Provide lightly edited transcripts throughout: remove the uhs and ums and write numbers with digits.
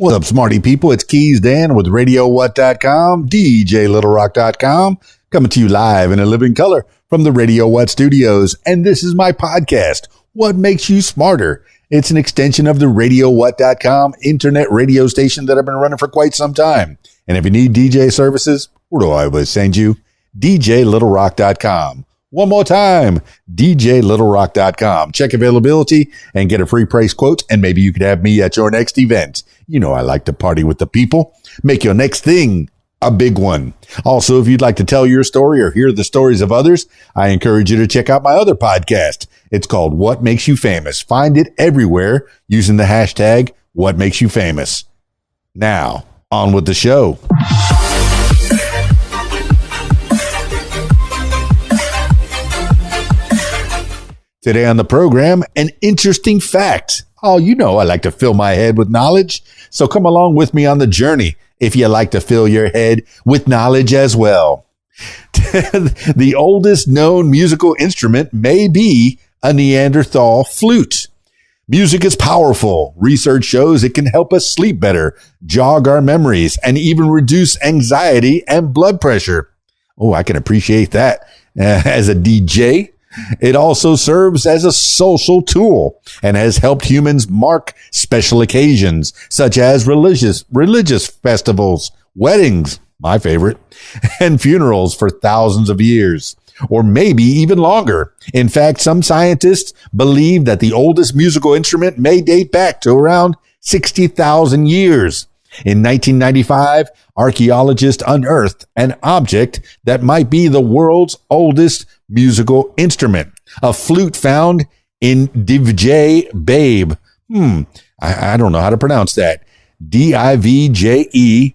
What's up, smarty people? It's KeysDAN with RadioWhat.com, DJLittleRock.com, coming to you live in a living color from the Radio What studios. And this is my podcast, What Makes You Smarter? It's an extension of the RadioWhat.com internet radio station that I've been running for quite some time. And if you need DJ services, where do I always send you? DJLittleRock.com. One more time, DJLittleRock.com. Check availability and get a free price quote, and maybe you could have me at your next event. You know I like to party with the people. Make your next thing a big one. Also, if you'd like to tell your story or hear the stories of others, I encourage you to check out my other podcast. It's called What Makes You Famous. Find it everywhere using the hashtag What Makes You Famous. Now, on with the show. Today on the program, an interesting fact. Oh, you know I like to fill my head with knowledge, so come along with me on the journey if you like to fill your head with knowledge as well. The oldest known musical instrument may be a Neanderthal flute. Music is powerful. Research shows it can help us sleep better, jog our memories, and even reduce anxiety and blood pressure. Oh, I can appreciate that. As a DJ, it also serves as a social tool and has helped humans mark special occasions such as religious festivals, weddings, my favorite, and funerals for thousands of years, or maybe even longer. In fact, some scientists believe that the oldest musical instrument may date back to around 60,000 years. In 1995, archaeologists unearthed an object that might be the world's oldest musical instrument, a flute found in Divje, Babe. I don't know how to pronounce that. Divje,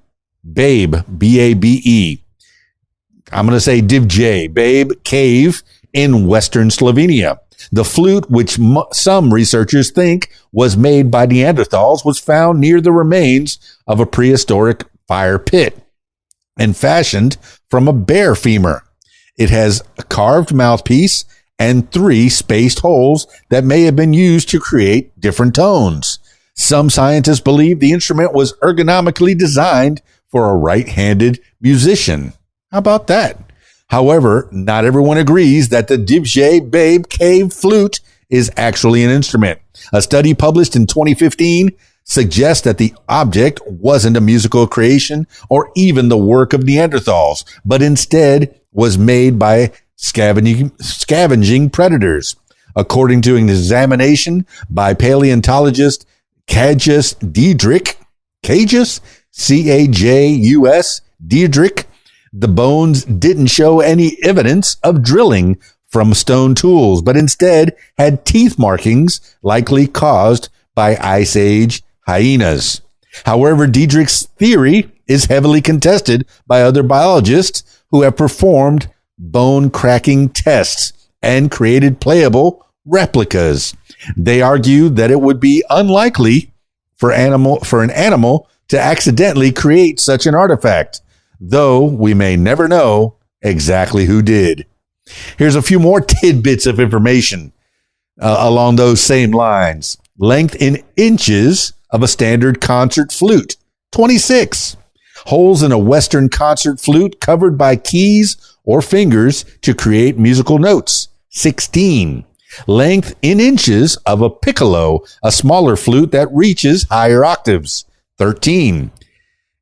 Babe, B-A-B-E. I'm going to say Divje, Babe Cave in Western Slovenia. The flute, which some researchers think was made by Neanderthals, was found near the remains of a prehistoric fire pit and fashioned from a bear femur. It has a carved mouthpiece and 3 spaced holes that may have been used to create different tones. Some scientists believe the instrument was ergonomically designed for a right-handed musician. How about that? However, not everyone agrees that the Divje Babe Cave flute is actually an instrument. A study published in 2015 suggests that the object wasn't a musical creation or even the work of Neanderthals, but instead was made by scavenging predators. According to an examination by paleontologist Cajus Diedrich, C-A-J-U-S, Diedrich, the bones didn't show any evidence of drilling from stone tools, but instead had teeth markings likely caused by Ice Age hyenas. However, Diedrich's theory is heavily contested by other biologists who have performed bone cracking tests and created playable replicas. They argue that it would be unlikely for an animal to accidentally create such an artifact, though we may never know exactly who did. Here's a few more tidbits of information along those same lines. Length in inches of a standard concert flute, 26. Holes in a Western concert flute covered by keys or fingers to create musical notes, 16. Length in inches of a piccolo, a smaller flute that reaches higher octaves, 13.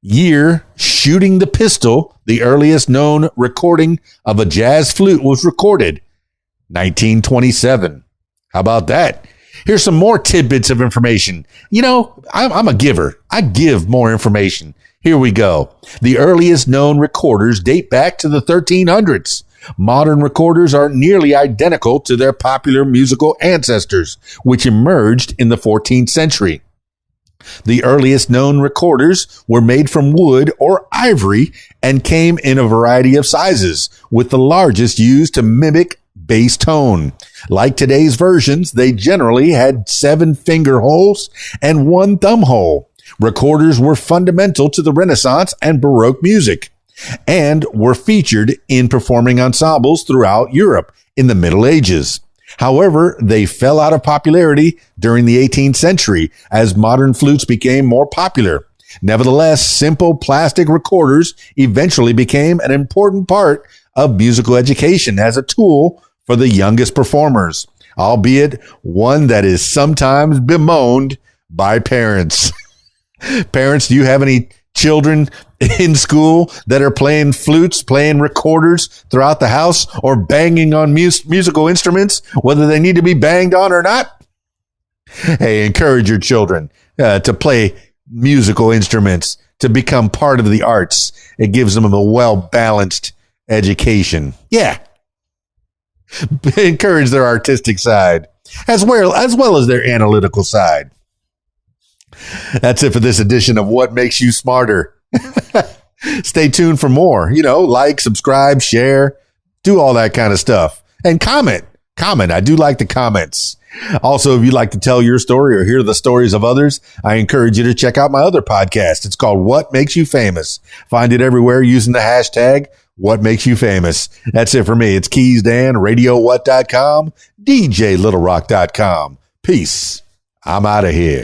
Year shooting the pistol, the earliest known recording of a jazz flute was recorded, 1927. How about that? Here's some more tidbits of information. You know, I'm a giver. I give more information. Here we go. The earliest known recorders date back to the 1300s. Modern recorders are nearly identical to their popular musical ancestors, which emerged in the 14th century. The earliest known recorders were made from wood or ivory and came in a variety of sizes, with the largest used to mimic bass tone. Like today's versions, they generally had 7 finger holes and 1 thumb hole. Recorders were fundamental to the Renaissance and Baroque music and were featured in performing ensembles throughout Europe in the Middle Ages. However, they fell out of popularity during the 18th century as modern flutes became more popular. Nevertheless, simple plastic recorders eventually became an important part of musical education as a tool for the youngest performers, albeit one that is sometimes bemoaned by parents. Parents, do you have any children in school that are playing flutes, playing recorders throughout the house, or banging on musical instruments, whether they need to be banged on or not? Hey, encourage your children to play musical instruments, to become part of the arts. It gives them a well-balanced education. Yeah. Encourage their artistic side as well as their analytical side. That's it for this edition of What Makes You Smarter. Stay tuned for more. Like, subscribe, share, do all that kind of stuff. And comment. I do like the comments. Also, if you'd like to tell your story or hear the stories of others, I encourage you to check out my other podcast. It's called What Makes You Famous. Find it everywhere using the hashtag What Makes You Famous. That's it for me. It's KeysDAN, RadioWhat.com, DJLittleRock.com. Peace. I'm out of here.